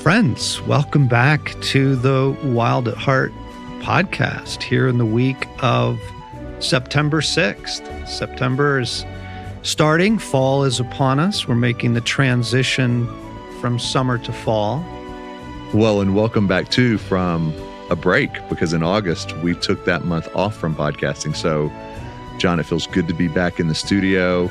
Friends, welcome back to the Wild at Heart podcast here in the week of September 6th. September is starting. Fall is upon us. We're making the transition from summer to fall. Well, and welcome back too from a break, because in August we took that month off from podcasting. So, John, it feels good to be back in the studio.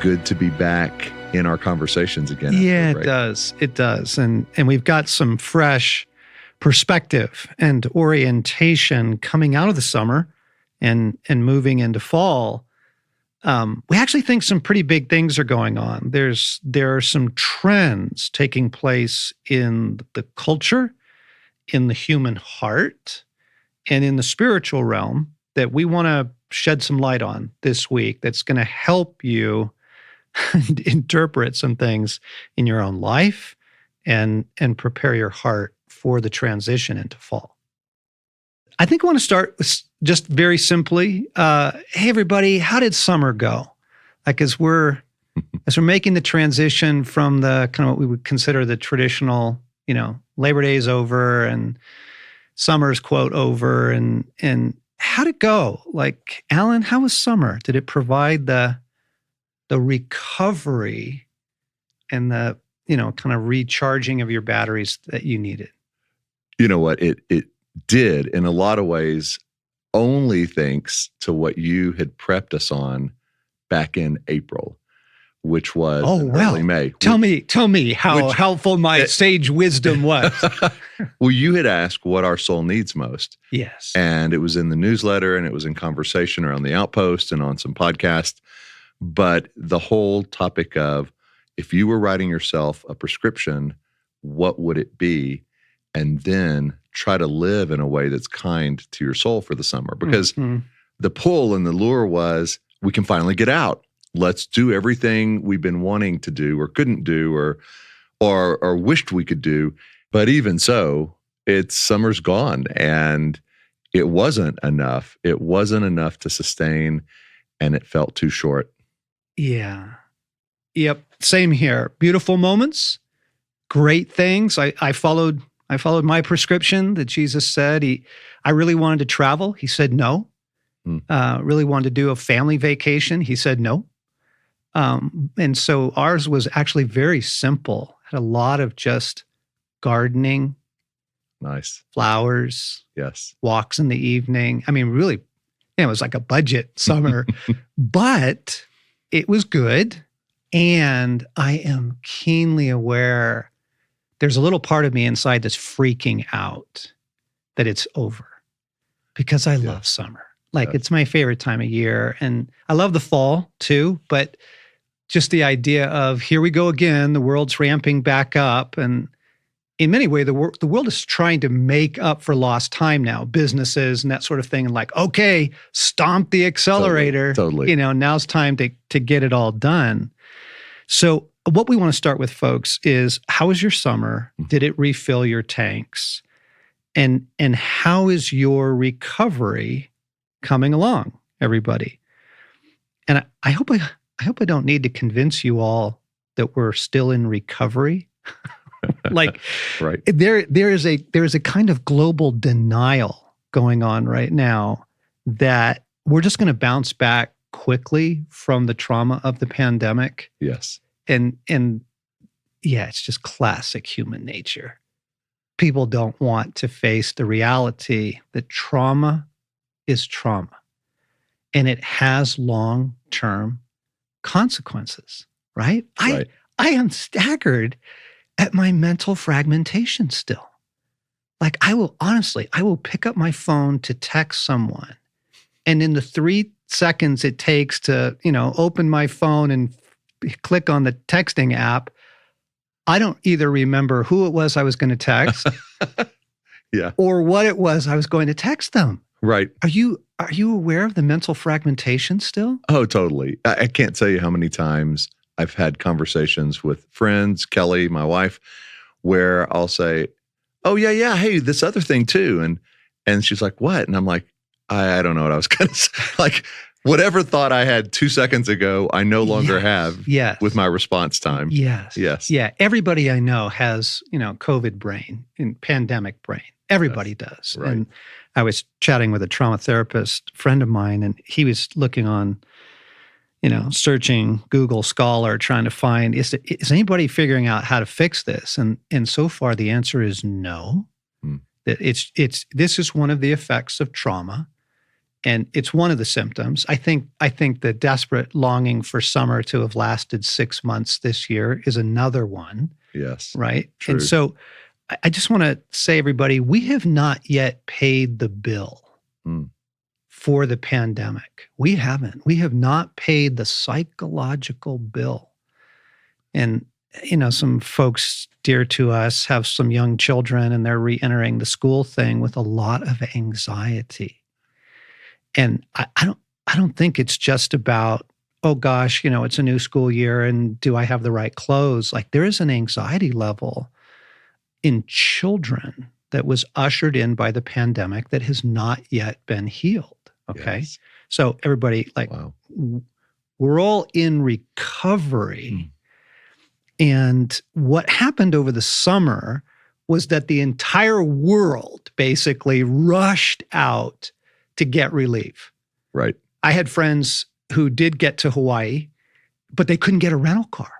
Good to be back in our conversations again. Yeah, it does. It does. And we've got some fresh perspective and orientation coming out of the summer and moving into fall. We actually think some pretty big things are going on. There are some trends taking place in the culture, in the human heart, and in the spiritual realm that we want to shed some light on this week that's going to help you interpret some things in your own life and prepare your heart for the transition into fall. I think I want to start with just very simply, hey everybody, how did summer go? Like as we're making the transition from the kind of what we would consider the traditional, Labor Day's over and summer's quote over, and how'd it go? Like, Alan, how was summer? Did it provide the recovery and the, kind of recharging of your batteries that you needed? You know what? It did in a lot of ways, only thanks to what you had prepped us on back in April, which was early May. Tell me how helpful my sage wisdom was. Well, you had asked what our soul needs most. Yes. And it was in the newsletter and it was in conversation around the Outpost and on some podcasts. But the whole topic of, if you were writing yourself a prescription, what would it be? And then try to live in a way that's kind to your soul for the summer. Because the pull and the lure was, we can finally get out. Let's do everything we've been wanting to do or couldn't do or wished we could do. But even so, summer's gone and it wasn't enough. It wasn't enough to sustain, and it felt too short. Yeah. Yep. Same here. Beautiful moments, great things. I followed my prescription that Jesus said. I really wanted to travel. He said no. Really wanted to do a family vacation. He said no. And so ours was actually very simple. Had a lot of just gardening. Nice. Flowers. Yes. Walks in the evening. I mean, really, it was like a budget summer, but it was good. And I am keenly aware there's a little part of me inside that's freaking out that it's over, because I love summer. Like it's my favorite time of year. And I love the fall too, but just the idea of here we go again, the world's ramping back up. And in many ways, the world is trying to make up for lost time now, businesses and that sort of thing. And like, okay, stomp the accelerator. Totally. Now's time to get it all done. So what we want to start with, folks, is how was your summer? Did it refill your tanks? And how is your recovery coming along, everybody? And I hope I don't need to convince you all that we're still in recovery. Like, right. There is a kind of global denial going on right now that we're just going to bounce back quickly from the trauma of the pandemic. Yes. And yeah, it's just classic human nature. People don't want to face the reality that trauma is trauma, and it has long-term consequences, right? Right. I am staggered at my mental fragmentation still. Like I will pick up my phone to text someone, and in the 3 seconds it takes to, open my phone and click on the texting app, I don't either remember who it was I was going to text or what it was I was going to text them. Right. Are you aware of the mental fragmentation still? Oh, totally. I can't tell you how many times I've had conversations with friends, Kelly, my wife, where I'll say, oh, yeah, hey, this other thing too. And she's like, what? And I'm like, I don't know what I was going to say. Like, Whatever thought I had 2 seconds ago, I no longer have Yes. with my response time. Yes. Yes. Yeah. Everybody I know has, COVID brain and pandemic brain. Everybody does. Right. And I was chatting with a trauma therapist friend of mine, and he was looking on, searching Google Scholar, trying to find, is anybody figuring out how to fix this? And so far the answer is no. That this is one of the effects of trauma. And it's one of the symptoms. I think the desperate longing for summer to have lasted 6 months this year is another one. Yes. Right. True. And so I just want to say, everybody, we have not yet paid the bill for the pandemic. We haven't. We have not paid the psychological bill. And, some folks dear to us have some young children, and they're re-entering the school thing with a lot of anxiety. And I don't think it's just about, oh gosh, it's a new school year and do I have the right clothes? Like, there is an anxiety level in children that was ushered in by the pandemic that has not yet been healed. Okay. Yes. So everybody, Wow. we're all in recovery. And what happened over the summer was that the entire world basically rushed out to get relief. Right. I had friends who did get to Hawaii, but they couldn't get a rental car.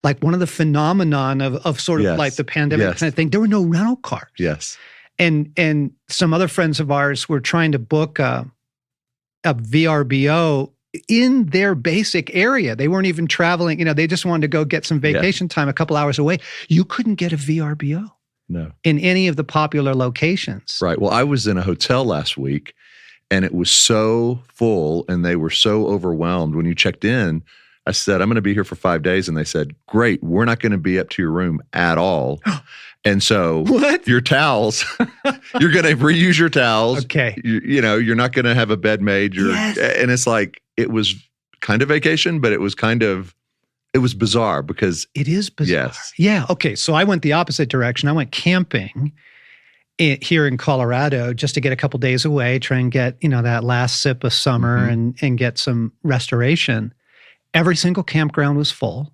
Like, one of the phenomenon of sort of Yes. like the pandemic Yes. kind of thing, there were no rental cars. Yes. And some other friends of ours were trying to book a VRBO in their basic area. They weren't even traveling. They just wanted to go get some vacation time a couple hours away. You couldn't get a VRBO. No. In any of the popular locations. Right. Well, I was in a hotel last week, and it was so full, and they were so overwhelmed. When you checked in, I said, I'm going to be here for 5 days. And they said, great, we're not going to be up to your room at all. And so What? your towels, you're going to reuse your towels. Okay. You're not going to have a bed made. Yes. And it's like, it was kind of vacation, but it was bizarre because It is bizarre. Yes. Yeah. Okay. So I went the opposite direction. I went camping here in Colorado just to get a couple days away, try and get, that last sip of summer and get some restoration. Every single campground was full.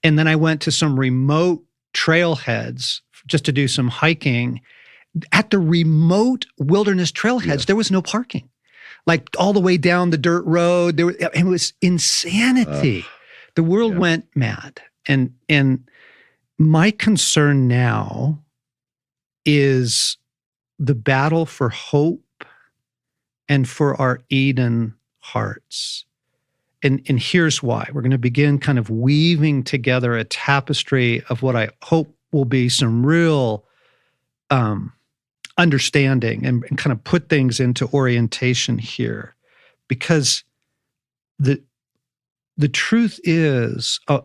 And then I went to some remote trailheads just to do some hiking. At the remote wilderness trailheads, there was no parking. Like, all the way down the dirt road, it was insanity. The world went mad. And my concern now is the battle for hope and for our Eden hearts. And here's why. We're going to begin kind of weaving together a tapestry of what I hope will be some real understanding and kind of put things into orientation here. Because the truth is, a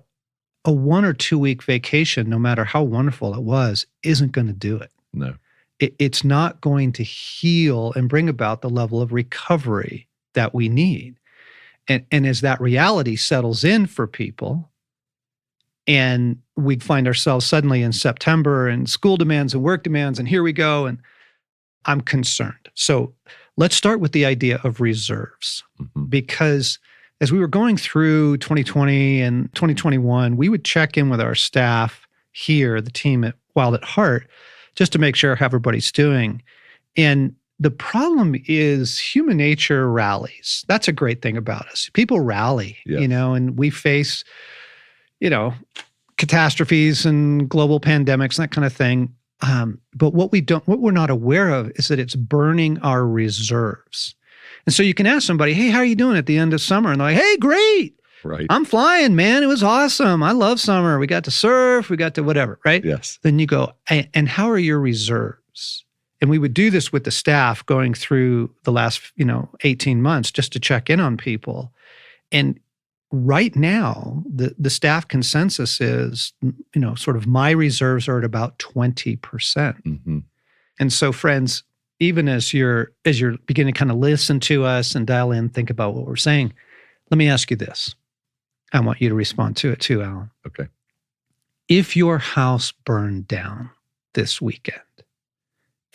1 or 2 week vacation, no matter how wonderful it was, isn't going to do it. no. It's not going to heal and bring about the level of recovery that we need. And as that reality settles in for people, and we find ourselves suddenly in September and school demands and work demands, and here we go, and I'm concerned. So let's start with the idea of reserves, because as we were going through 2020 and 2021, we would check in with our staff here, the team at Wild at Heart, just to make sure how everybody's doing. And the problem is human nature rallies. That's a great thing about us. People rally, and we face, catastrophes and global pandemics and that kind of thing. But what we're not aware of is that it's burning our reserves. And so you can ask somebody, hey, how are you doing at the end of summer? And they're like, hey, great. Right. I'm flying, man. It was awesome. I love summer. We got to surf. We got to whatever, right? Yes. Then you go, and how are your reserves? And we would do this with the staff going through the last, 18 months just to check in on people. And right now, the staff consensus is, sort of my reserves are at about 20%. And so, friends, even as you're beginning to kind of listen to us and dial in, think about what we're saying, let me ask you this. I want you to respond to it too, Alan. Okay. If your house burned down this weekend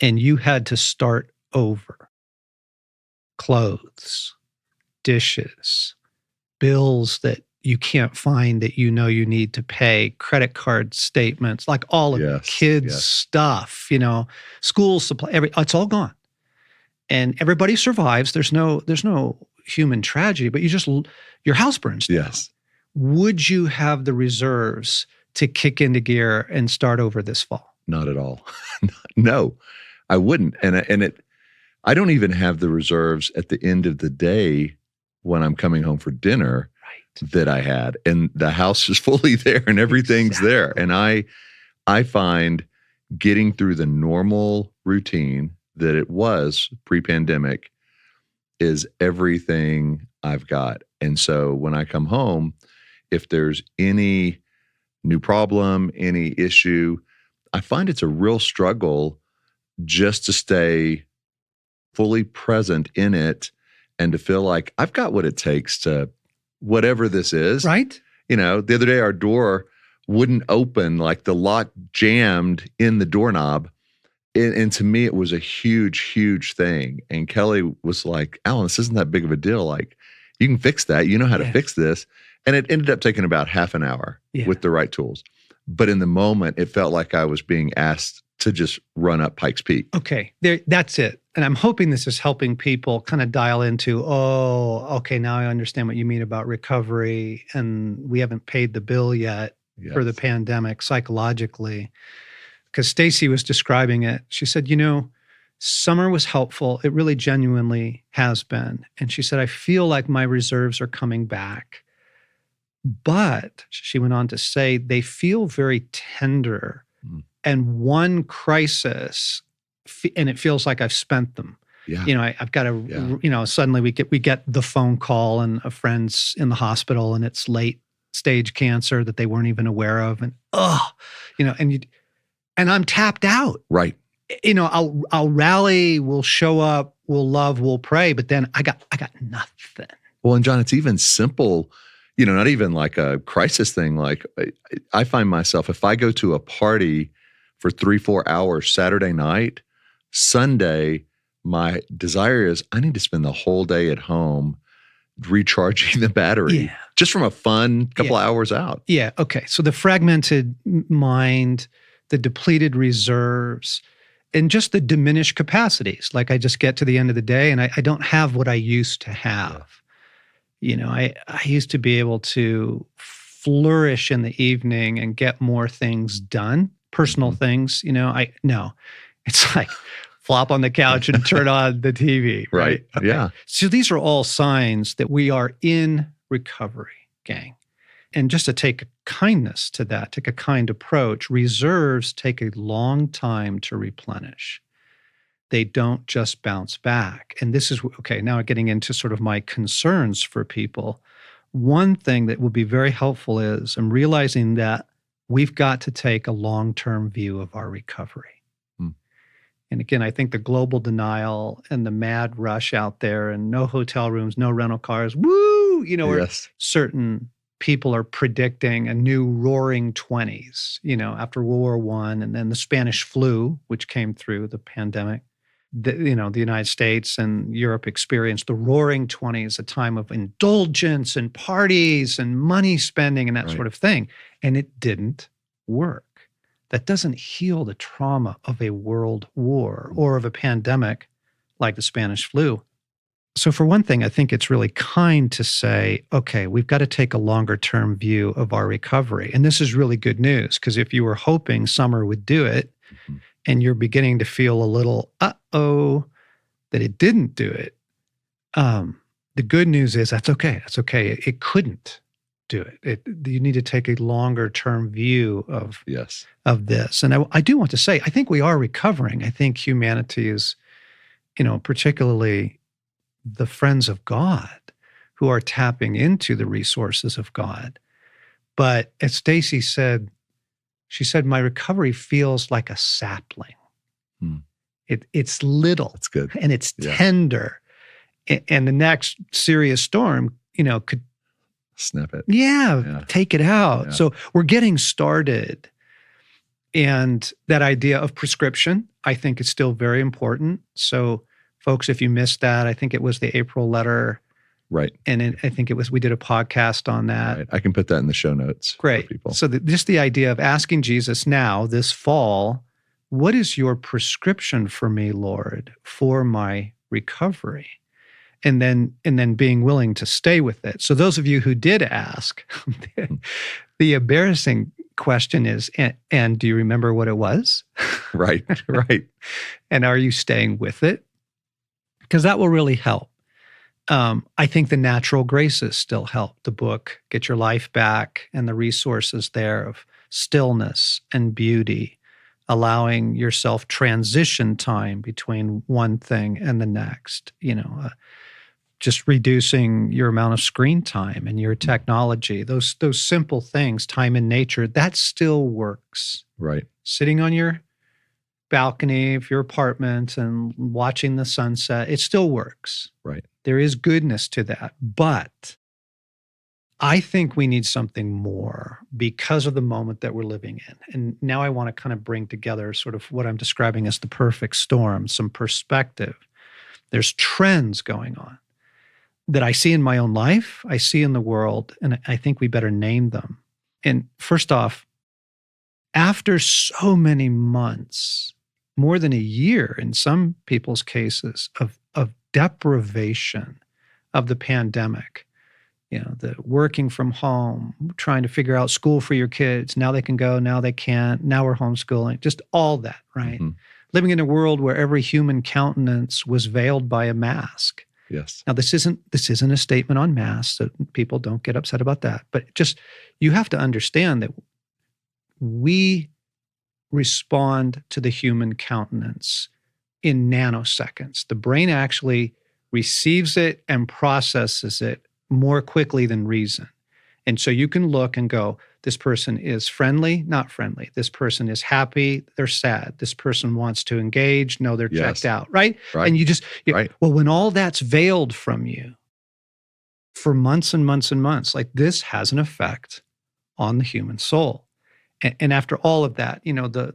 and you had to start over, clothes, dishes, bills that you can't find that you know you need to pay, credit card statements, like all of Yes, kids' yes. stuff, school supply, it's all gone. And everybody survives. There's no human tragedy, but your house burns down. Yes. Would you have the reserves to kick into gear and start over this fall? Not at all. No, I wouldn't. I don't even have the reserves at the end of the day when I'm coming home for dinner that I had. And the house is fully there and everything's there. And I find getting through the normal routine that it was pre-pandemic is everything I've got. And so when I come home, if there's any new problem, any issue, I find it's a real struggle just to stay fully present in it and to feel like I've got what it takes to whatever this is. Right. The other day our door wouldn't open, like the lock jammed in the doorknob. And to me, it was a huge, huge thing. And Kelly was like, Alan, this isn't that big of a deal. Like, you can fix that. You know how to fix this. And it ended up taking about half an hour with the right tools. But in the moment, it felt like I was being asked to just run up Pikes Peak. Okay, that's it. And I'm hoping this is helping people kind of dial into, oh, okay, now I understand what you mean about recovery. And we haven't paid the bill yet for the pandemic psychologically. Because Stacy was describing it. She said, summer was helpful. It really genuinely has been. And she said, I feel like my reserves are coming back. But she went on to say, they feel very tender. And one crisis, and it feels like I've spent them. Yeah. I've got to, suddenly we get the phone call and a friend's in the hospital and it's late stage cancer that they weren't even aware of. And, and I'm tapped out. Right. I'll rally, we'll show up, we'll love, we'll pray, but then I got nothing. Well, and John, it's even simple, not even like a crisis thing. Like I find myself, if I go to a party for 3-4 hours Saturday night, Sunday, my desire is I need to spend the whole day at home recharging the battery just from a fun couple hours out. Yeah. Okay. So the fragmented mind, the depleted reserves, and just the diminished capacities. Like I just get to the end of the day and I don't have what I used to have. I used to be able to flourish in the evening and get more things done, personal things. It's like flop on the couch and turn on the TV. Right. Okay. Yeah. So these are all signs that we are in recovery, gang. And just to take a kindness to that, take a kind approach, reserves take a long time to replenish. They don't just bounce back. And this is, okay, now getting into sort of my concerns for people. One thing that will be very helpful is I'm realizing that we've got to take a long-term view of our recovery. And again, I think the global denial and the mad rush out there and no hotel rooms, no rental cars, woo, where certain people are predicting a new roaring 20s, after World War I and then the Spanish flu, which came through the pandemic. The United States and Europe experienced the roaring 20s, a time of indulgence and parties and money spending and that sort of thing. And it didn't work. That doesn't heal the trauma of a world war or of a pandemic like the Spanish flu. So for one thing, I think it's really kind to say, okay, we've got to take a longer term view of our recovery. And this is really good news because if you were hoping summer would do it and you're beginning to feel a little, that it didn't do it, the good news is that's okay. That's okay. It couldn't do it. You need to take a longer term view of this. And I do want to say, I think we are recovering. I think humanity is, particularly the friends of God who are tapping into the resources of God. But as Stacy said, she said, my recovery feels like a sapling. It's little. That's good. And it's tender. And the next serious storm, could snap it. Take it out. Yeah. So we're getting started. And that idea of prescription, I think is still very important. So folks, if you missed that, I think it was the April letter Right. And I think we did a podcast on that. Right. I can put that in the show notes Great. for people. So just the idea of asking Jesus now, this fall, what is your prescription for me, Lord, for my recovery? And then being willing to stay with it. So those of you who did ask, the embarrassing question is, and do you remember what it was? Right. And are you staying with it? Because that will really help. I think the natural graces still help. The book, Get Your Life Back, and the resources there of stillness and beauty, allowing yourself transition time between one thing and the next, just reducing your amount of screen time and your technology, those simple things, time in nature, that still works. Right. Sitting on your balcony of your apartment and watching the sunset, it still works. Right. There is goodness to that. But I think we need something more because of the moment that we're living in. And now I want to kind of bring together sort of what I'm describing as the perfect storm, some perspective. There's trends going on that I see in my own life, I see in the world, and I think we better name them. And first off, after so many months, more than a year in some people's cases, of deprivation of the pandemic, the working from home, trying to figure out school for your kids, now they can go, now they can't, now we're homeschooling, just all that, right? Mm-hmm. Living in a world where every human countenance was veiled by a mask. Yes. Now, this isn't a statement on masks, so people don't get upset about that. But just, you have to understand that we respond to the human countenance in nanoseconds. The brain actually receives it and processes it more quickly than reason. And so you can look and go, this person is friendly, not friendly. This person is happy, they're sad. This person wants to engage, no, they're checked out, right? And you just, well, when all that's veiled from you for months and months and months, like this has an effect on the human soul. And after all of that,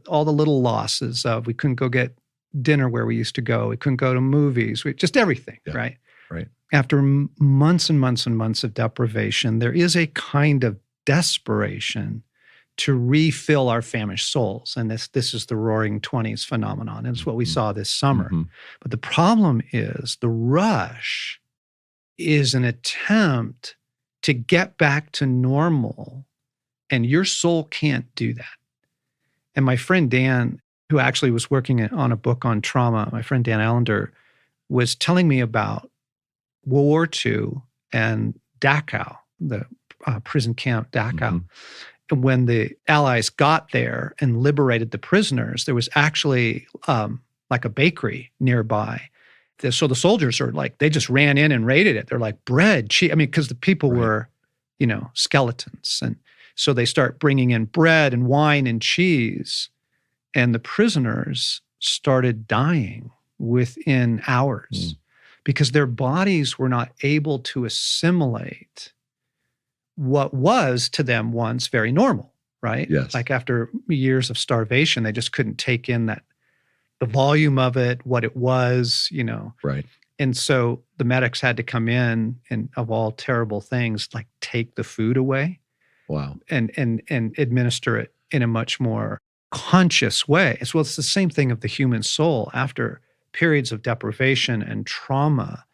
all the little losses of we couldn't go get dinner where we used to go, we couldn't go to movies, just everything, right? Right. After months and months and months of deprivation, there is a kind of desperation to refill our famished souls. And this is the Roaring '20s phenomenon. And it's what we saw this summer. Mm-hmm. But the problem is the rush is an attempt to get back to normal, and your soul can't do that. And my friend Dan, who actually was working on a book on trauma, my friend Dan Allender, was telling me about World War II and Dachau, the prison camp Dachau. Mm-hmm. And when the Allies got there and liberated the prisoners, there was actually like a bakery nearby. So the soldiers are like, they just ran in and raided it. They're like, bread, cheese. I mean, because the people were, skeletons. And so they start bringing in bread and wine and cheese. And the prisoners started dying within hours because their bodies were not able to assimilate what was to them once very normal, right? Yes. Like after years of starvation, they just couldn't take in the volume of it, what it was, Right. And so the medics had to come in and, of all terrible things, like take the food away. Wow. And administer it in a much more conscious way. As well, it's the same thing of the human soul. After periods of deprivation and trauma,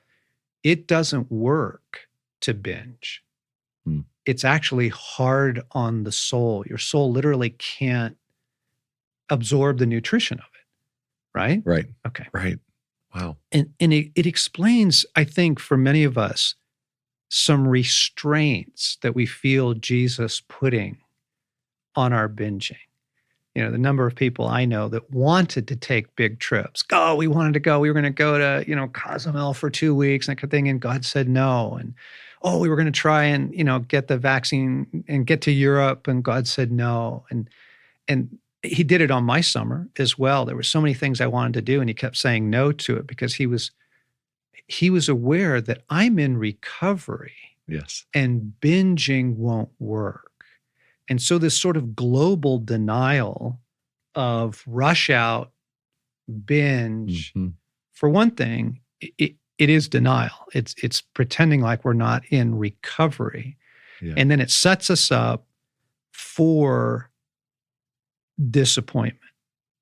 it doesn't work to binge. It's actually hard on the soul. Your soul literally can't absorb the nutrition of it, right? Right. Okay. Right. Wow. And it explains, I think, for many of us, some restraints that we feel Jesus putting on our binging. The number of people I know that wanted to take big trips. We wanted to go. We were going to go to, Cozumel for 2 weeks and that kind of thing. And God said no. And, we were going to try and, get the vaccine and get to Europe. And God said no. And he did it on my summer as well. There were so many things I wanted to do. And he kept saying no to it because he was aware that I'm in recovery. Yes. And binging won't work. And so this sort of global denial of rush out, binge, for one thing, it is denial. It's pretending like we're not in recovery. Yeah. And then it sets us up for disappointment.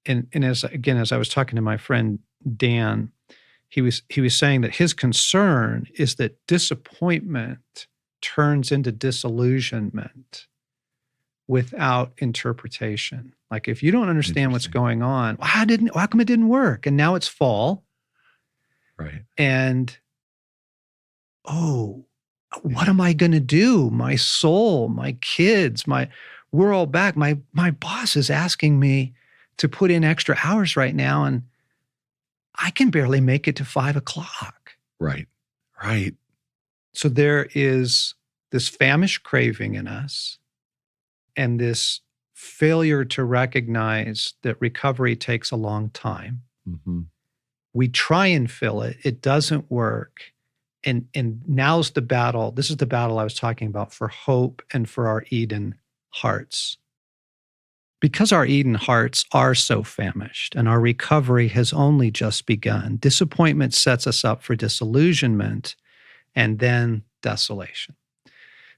And as I was talking to my friend Dan, he was saying that his concern is that disappointment turns into disillusionment without interpretation. Like if you don't understand what's going on, how come it didn't work? And now it's fall. Right. And what am I going to do? My soul, my kids, we're all back. My boss is asking me to put in extra hours right now, and I can barely make it to 5 o'clock. Right. Right. So there is this famished craving in us and this failure to recognize that recovery takes a long time. Mm-hmm. We try and fill it. It doesn't work. And now's the battle. This is the battle I was talking about for hope and for our Eden hearts. Because our Eden hearts are so famished and our recovery has only just begun, disappointment sets us up for disillusionment and then desolation.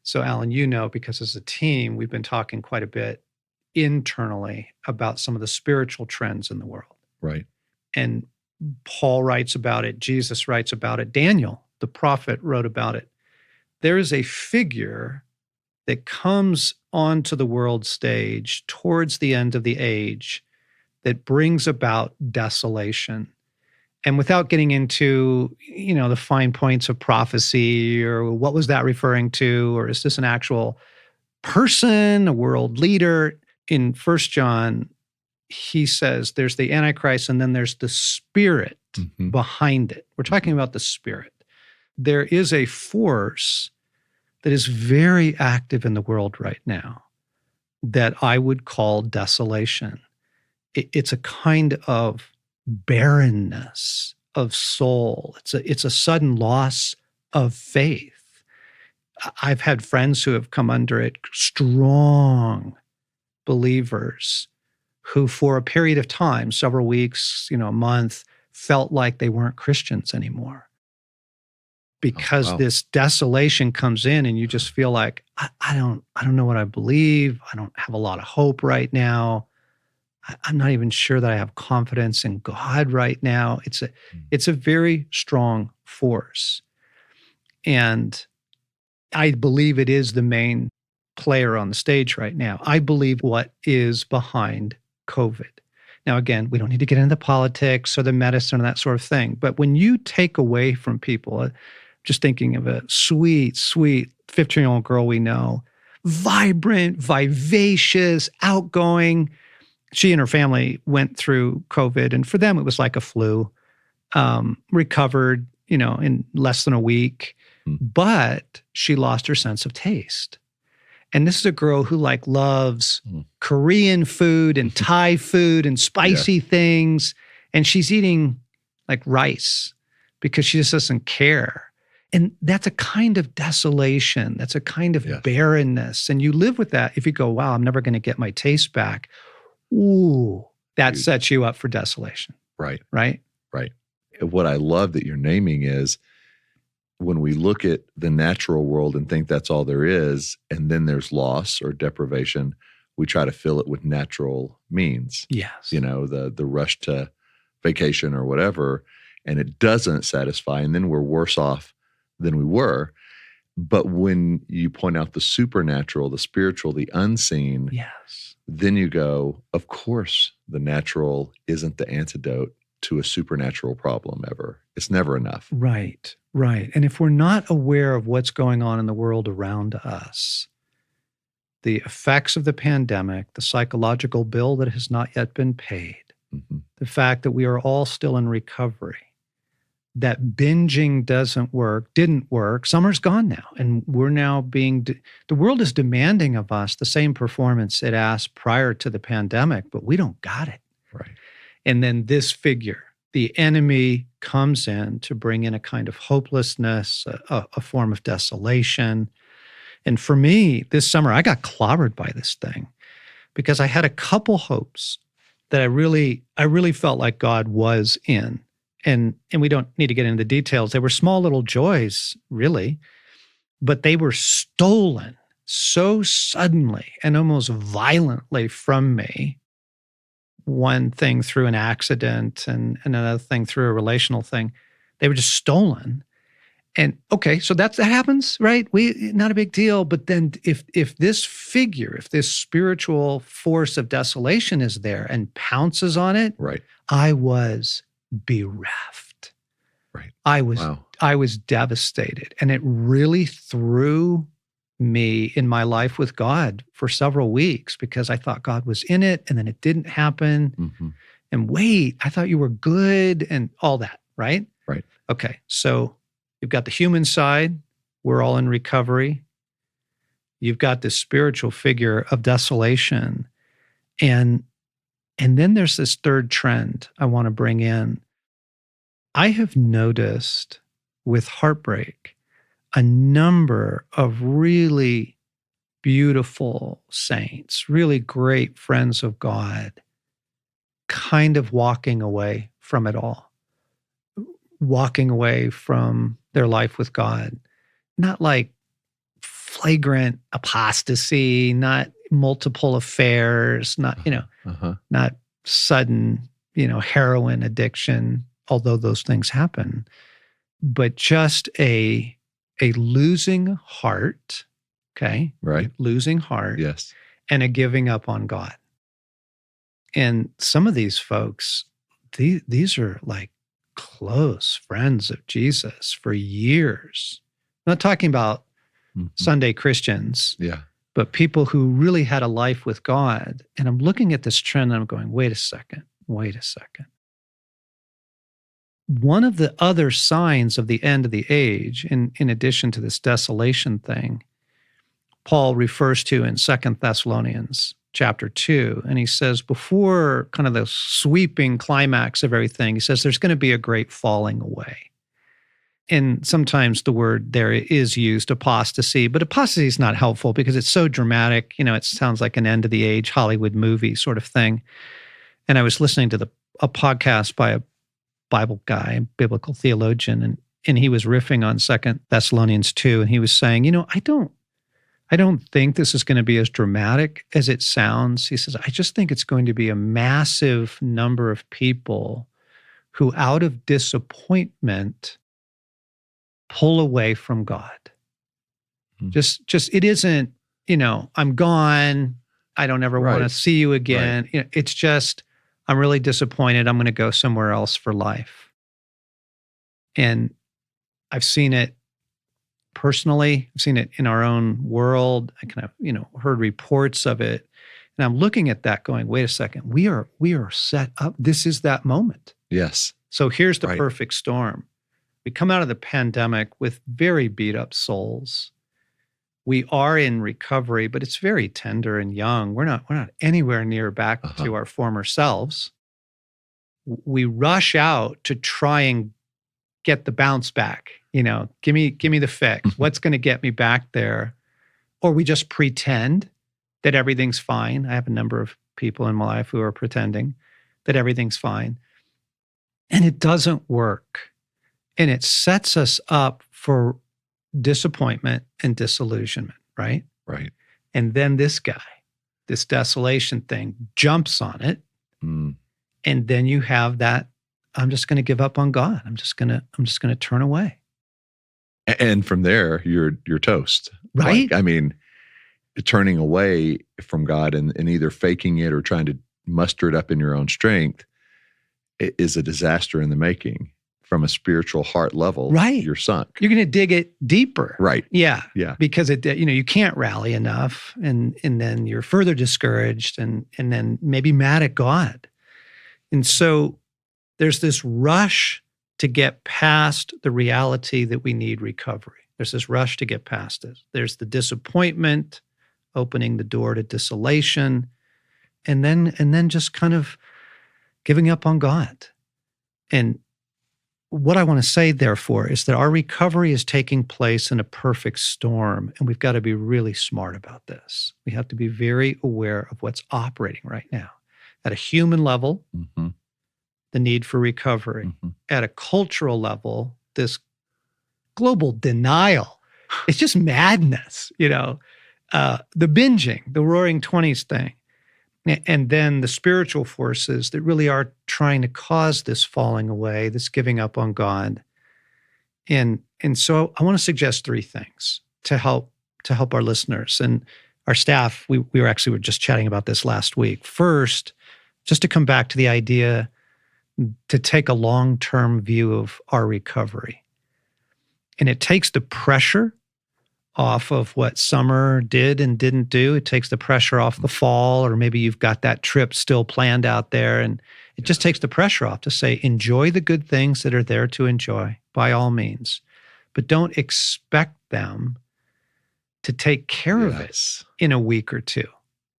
So, Alan, because as a team, we've been talking quite a bit internally about some of the spiritual trends in the world. Right. And Paul writes about it. Jesus writes about it. Daniel, the prophet, wrote about it. There is a figure that comes onto the world stage towards the end of the age that brings about desolation. And without getting into, the fine points of prophecy or what was that referring to, or is this an actual person, a world leader? In 1 John, he says there's the Antichrist and then there's the spirit behind it. We're talking about the spirit. There is a force that is very active in the world right now that I would call desolation. It's a kind of barrenness of soul. It's a sudden loss of faith. I've had friends who have come under it, strong believers who for a period of time, several weeks, a month, felt like they weren't Christians anymore. Because this desolation comes in and you just feel like, I don't know what I believe. I don't have a lot of hope right now. I'm not even sure that I have confidence in God right now. It's a very strong force. And I believe it is the main player on the stage right now. I believe what is behind COVID. Now, again, we don't need to get into the politics or the medicine or that sort of thing. But when you take away from people, just thinking of a sweet, sweet 15-year-old girl we know, vibrant, vivacious, outgoing. She and her family went through COVID, and for them, it was like a flu. Recovered, in less than a week, but she lost her sense of taste. And this is a girl who loves Korean food and Thai food and spicy things, and she's eating rice because she just doesn't care. And that's a kind of desolation. That's a kind of barrenness. And you live with that. If you go, wow, I'm never going to get my taste back. Ooh, that sets you up for desolation. Right. Right? Right. What I love that you're naming is when we look at the natural world and think that's all there is, and then there's loss or deprivation, we try to fill it with natural means. Yes. The rush to vacation or whatever, and it doesn't satisfy, and then we're worse off than we were. But when you point out the supernatural, the spiritual, the unseen, then you go, of course, the natural isn't the antidote to a supernatural problem ever. It's never enough. Right, right. And if we're not aware of what's going on in the world around us, the effects of the pandemic, the psychological bill that has not yet been paid, the fact that we are all still in recovery, that binging didn't work. Summer's gone now, and we're now the world is demanding of us the same performance it asked prior to the pandemic, but we don't got it. Right. And then this figure, the enemy, comes in to bring in a kind of hopelessness, a form of desolation. And for me, this summer, I got clobbered by this thing because I had a couple hopes that I really felt like God was in. And we don't need to get into the details. They were small little joys, really, but they were stolen so suddenly and almost violently from me. One thing through an accident and another thing through a relational thing. They were just stolen. And okay, so that happens, right? Not a big deal. But then if this figure, if this spiritual force of desolation is there and pounces on it, Right. I was bereft. Right. I was devastated. And it really threw me in my life with God for several weeks because I thought God was in it and then it didn't happen. Mm-hmm. And wait, I thought you were good and all that, right? Right. Okay, so you've got the human side. We're all in recovery. You've got this spiritual figure of desolation. And then there's this third trend I want to bring in. I have noticed with heartbreak a number of really beautiful saints, really great friends of God, kind of walking away from it all, walking away from their life with God. Not like flagrant apostasy, not multiple affairs, not, not sudden, heroin addiction, although those things happen, but just a losing heart, okay? Right. Losing heart. Yes. And a giving up on God. And some of these folks, these are like close friends of Jesus for years. I'm not talking about Sunday Christians, but people who really had a life with God. And I'm looking at this trend and I'm going, wait a second. One of the other signs of the end of the age, in addition to this desolation thing, Paul refers to in 2 Thessalonians chapter 2. And he says, before kind of the sweeping climax of everything, he says, there's going to be a great falling away. And sometimes the word there is used, apostasy, but apostasy is not helpful because it's so dramatic. It sounds like an end of the age Hollywood movie sort of thing. And I was listening to a podcast by a Bible guy, a biblical theologian, and he was riffing on 2 Thessalonians 2, and he was saying, I don't think this is going to be as dramatic as it sounds. He says, I just think it's going to be a massive number of people who, out of disappointment, pull away from God. Just it isn't, I'm gone. I don't ever want to see you again. Right. It's just, I'm really disappointed. I'm going to go somewhere else for life. And I've seen it personally. I've seen it in our own world. I kind of, heard reports of it. And I'm looking at that going, wait a second, we are set up. This is that moment. Yes. So here's the perfect storm. We come out of the pandemic with very beat up souls. We are in recovery, but it's very tender and young. We're not anywhere near back to our former selves. We rush out to try and get the bounce back. Give me the fix. What's going to get me back there? Or we just pretend that everything's fine. I have a number of people in my life who are pretending that everything's fine. And it doesn't work. And it sets us up for disappointment and disillusionment, right? Right. And then this guy, this desolation thing, jumps on it. And then you have that, I'm just going to give up on God. I'm just going to turn away. And from there, you're toast. Right. Turning away from God and either faking it or trying to muster it up in your own strength is a disaster in the making. From a spiritual heart level, you're sunk. You're going to dig it deeper. Right. Yeah. Yeah. Because you can't rally enough, and then you're further discouraged, and then maybe mad at God. And so there's this rush to get past the reality that we need recovery. There's this rush to get past it. There's the disappointment, opening the door to desolation, and then just kind of giving up on God. And what I want to say, therefore, is that our recovery is taking place in a perfect storm, and we've got to be really smart about this. We have to be very aware of what's operating right now. At a human level, the need for recovery. Mhm. At a cultural level, this global denial, it's just madness, the binging, the roaring 20s thing. And then the spiritual forces that really are trying to cause this falling away, this giving up on God. And so I want to suggest three things to help our listeners and our staff. We were just chatting about this last week. First, just to come back to the idea to take a long-term view of our recovery. And it takes the pressure off of what summer did and didn't do. It takes the pressure off the fall, or maybe you've got that trip still planned out there. And it just takes the pressure off to say, enjoy the good things that are there to enjoy by all means, but don't expect them to take care of it in a week or two.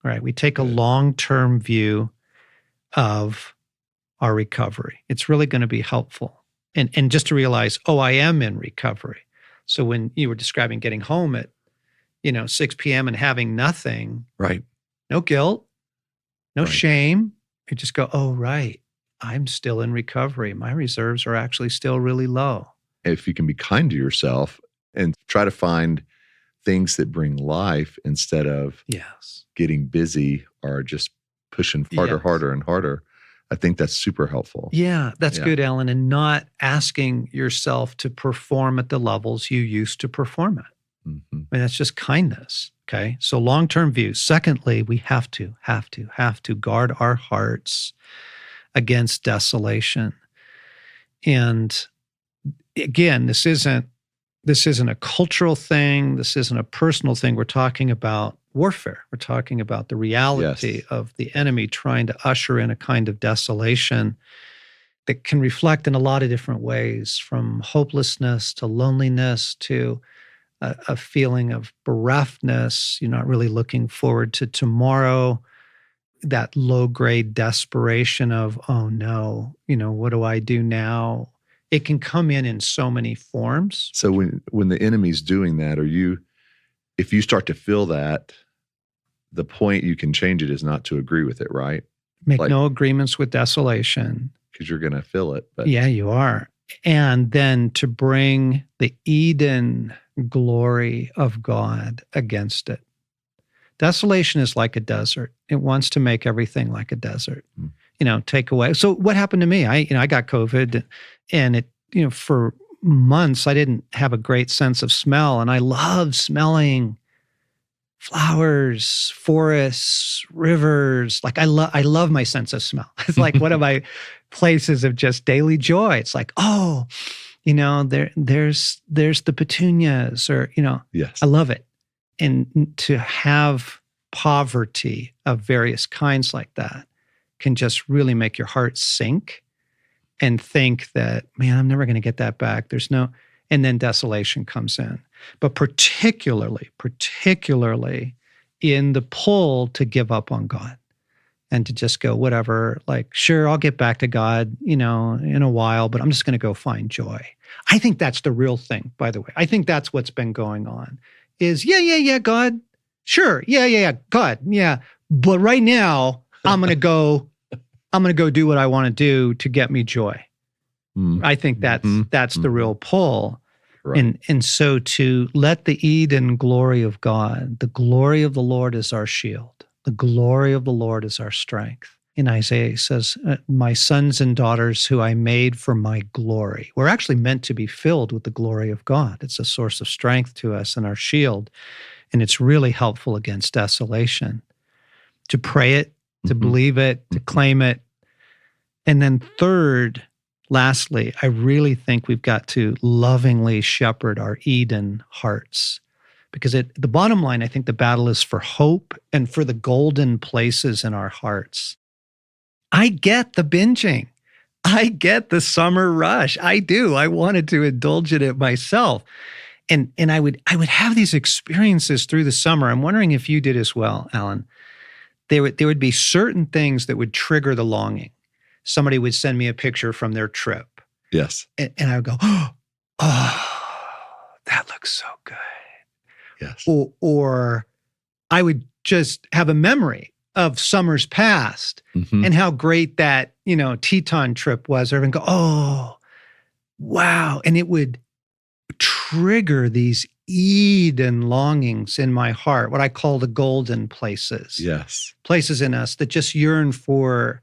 Right? We take a long-term view of our recovery. It's really going to be helpful. And just to realize, I am in recovery. So when you were describing getting home at, 6 p.m. and having nothing, right? No guilt, no Right. shame. You just go, oh, right. I'm still in recovery. My reserves are actually still really low. If you can be kind to yourself and try to find things that bring life instead of getting busy or just pushing harder and harder, I think that's super helpful. Yeah, that's good, Alan. And not asking yourself to perform at the levels you used to perform at. Mm-hmm. I mean, that's just kindness. Okay. So long-term view. Secondly, we have to guard our hearts against desolation. And again, this isn't a cultural thing. This isn't a personal thing. We're talking about warfare. We're talking about the reality of the enemy trying to usher in a kind of desolation that can reflect in a lot of different ways, from hopelessness to loneliness to a feeling of bereftness. You're not really looking forward to tomorrow. That low-grade desperation of, oh no, what do I do now? It can come in so many forms. So when the enemy's doing that, if you start to feel that, the point you can change it is not to agree with it, right? Make no agreements with desolation. Because you're going to feel it. But yeah, you are. And then to bring the Eden glory of God against it. Desolation is like a desert. It wants to make everything like a desert. Take away. So what happened to me? I got COVID, and it, for months I didn't have a great sense of smell, and I love smelling flowers, forests, rivers. Like I love my sense of smell. It's like one of my places of just daily joy. It's like, there's the petunias, or yes, I love it. And to have poverty of various kinds like that can just really make your heart sink and think that, man, I'm never going to get that back. And then desolation comes in. But particularly in the pull to give up on God and to just go, whatever, like, sure, I'll get back to God, in a while, but I'm just going to go find joy. I think that's the real thing, by the way. I think that's what's been going on is, God, sure, God, yeah. But right now, I'm going to go do what I want to do to get me joy. I think that's the real pull. Right. And so to let the Eden glory of God, the glory of the Lord is our shield. The glory of the Lord is our strength. In Isaiah, it says, my sons and daughters who I made for my glory. We're actually meant to be filled with the glory of God. It's a source of strength to us and our shield. And it's really helpful against desolation. To pray it, to believe it, to claim it. And then third, lastly, I really think we've got to lovingly shepherd our Eden hearts. Because the bottom line, I think the battle is for hope and for the golden places in our hearts. I get the binging. I get the summer rush. I do. I wanted to indulge in it myself. And I would have these experiences through the summer. I'm wondering if you did as well, Alan. There would be certain things that would trigger the longing. Somebody would send me a picture from their trip. Yes. And I would go, oh, that looks so good. Yes. Or I would just have a memory of summers past Mhm. and how great that, Teton trip was. Everyone go, oh, wow. And it would trigger these Eden longings in my heart, what I call the golden places. Yes. Places in us that just yearn for,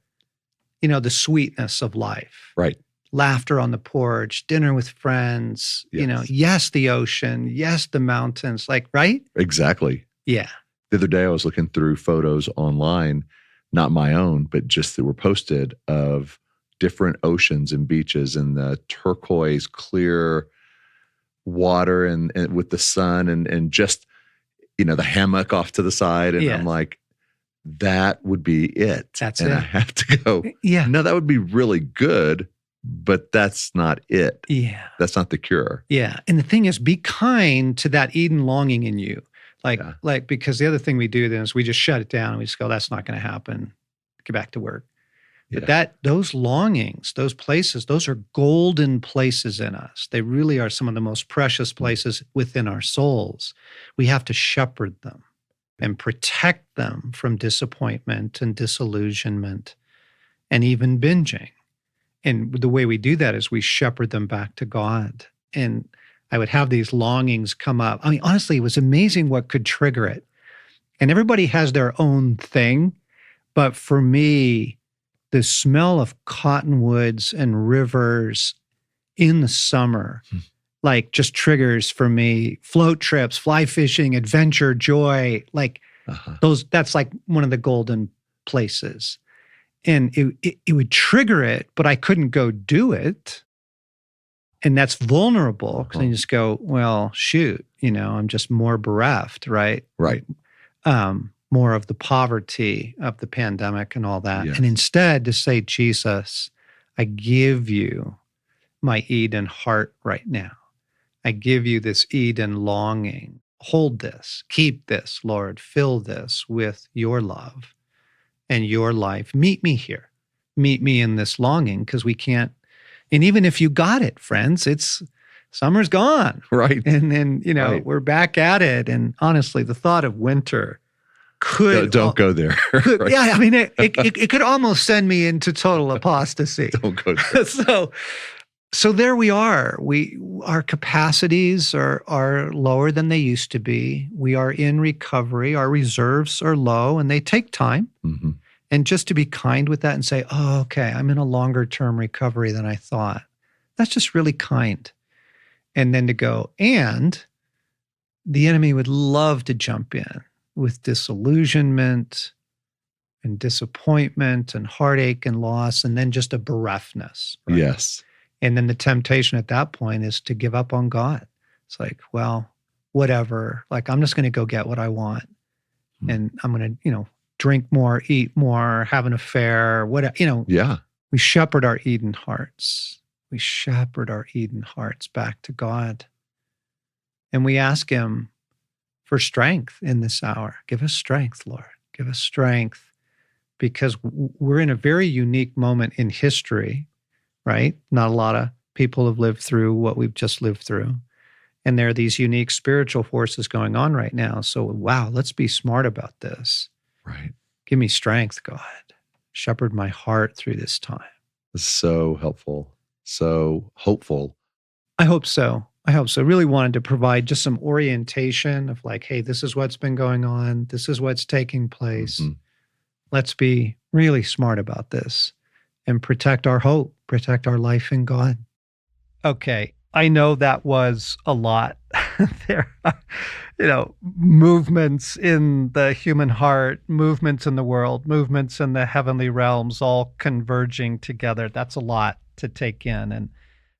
the sweetness of life. Right. Laughter on the porch, dinner with friends, Yes. yes, the ocean, yes, the mountains, right? Exactly. Yeah. The other day I was looking through photos online, not my own, but just that were posted of different oceans and beaches and the turquoise clear water and with the sun and just, the hammock off to the side. And Yeah. I'm like, that would be it. That's and it. I have to go, Yeah. no, that would be really good, but that's not it. Yeah. That's not the cure. Yeah. And the thing is, be kind to that Eden longing in you. Because the other thing we do then is we just shut it down and we just go, that's not going to happen. Get back to work. Yeah. But those longings, those places, those are golden places in us. They really are some of the most precious places within our souls. We have to shepherd them and protect them from disappointment and disillusionment and even binging. And the way we do that is we shepherd them back to God. And I would have these longings come up. I mean, honestly, it was amazing what could trigger it. And everybody has their own thing. But for me, the smell of cottonwoods and rivers in the summer, just triggers for me float trips, fly fishing, adventure, joy, that's like one of the golden places. And it would trigger it, but I couldn't go do it. And that's vulnerable because I just go, well, shoot, I'm just more bereft, right? Right. More of the poverty of the pandemic and all that. Yes. And instead to say, Jesus, I give you my Eden heart right now. I give you this Eden longing. Hold this, keep this, Lord, fill this with your love and your life. Meet me here. Meet me in this longing because we can't. And even if you got it, friends, summer's gone. Right. And then, Right. we're back at it. And honestly, the thought of winter could. Don't go there. Right. Yeah, I mean, it could almost send me into total apostasy. Don't go there. So there we are. Our capacities are lower than they used to be. We are in recovery. Our reserves are low, and they take time. Mm-hmm. And just to be kind with that and say, oh, okay, I'm in a longer term recovery than I thought. That's just really kind. And then to go, and the enemy would love to jump in with disillusionment and disappointment and heartache and loss, and then just a bereftness. Right? Yes. And then the temptation at that point is to give up on God. It's like, well, whatever. I'm just going to go get what I want. And I'm going to, drink more, eat more, have an affair, whatever, Yeah. We shepherd our Eden hearts. We shepherd our Eden hearts back to God. And we ask him for strength in this hour. Give us strength, Lord. Give us strength because we're in a very unique moment in history, right? Not a lot of people have lived through what we've just lived through. And there are these unique spiritual forces going on right now. So, wow, let's be smart about this. Right. Give me strength, God. Shepherd my heart through this time. It's so helpful, so hopeful. I hope so. Really wanted to provide just some orientation of hey, this is what's been going on. This is what's taking place. Mm-hmm. Let's be really smart about this and protect our hope, protect our life in God. Okay. I know that was a lot. There are, movements in the human heart, movements in the world, movements in the heavenly realms, all converging together. That's a lot to take in. And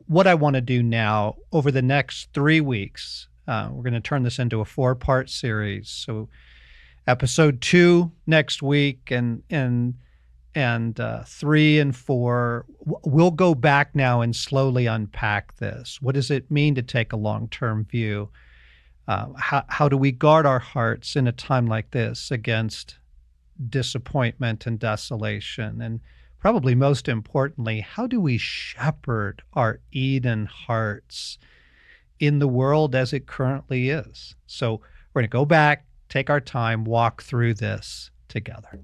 what I want to do now over the next 3 weeks, we're going to turn this into a 4-part series. So episode 2 next week and 3 and 4, we'll go back now and slowly unpack this. What does it mean to take a long-term view? How do we guard our hearts in a time like this against disappointment and desolation? And probably most importantly, how do we shepherd our Eden hearts in the world as it currently is? So we're going to go back, take our time, walk through this together.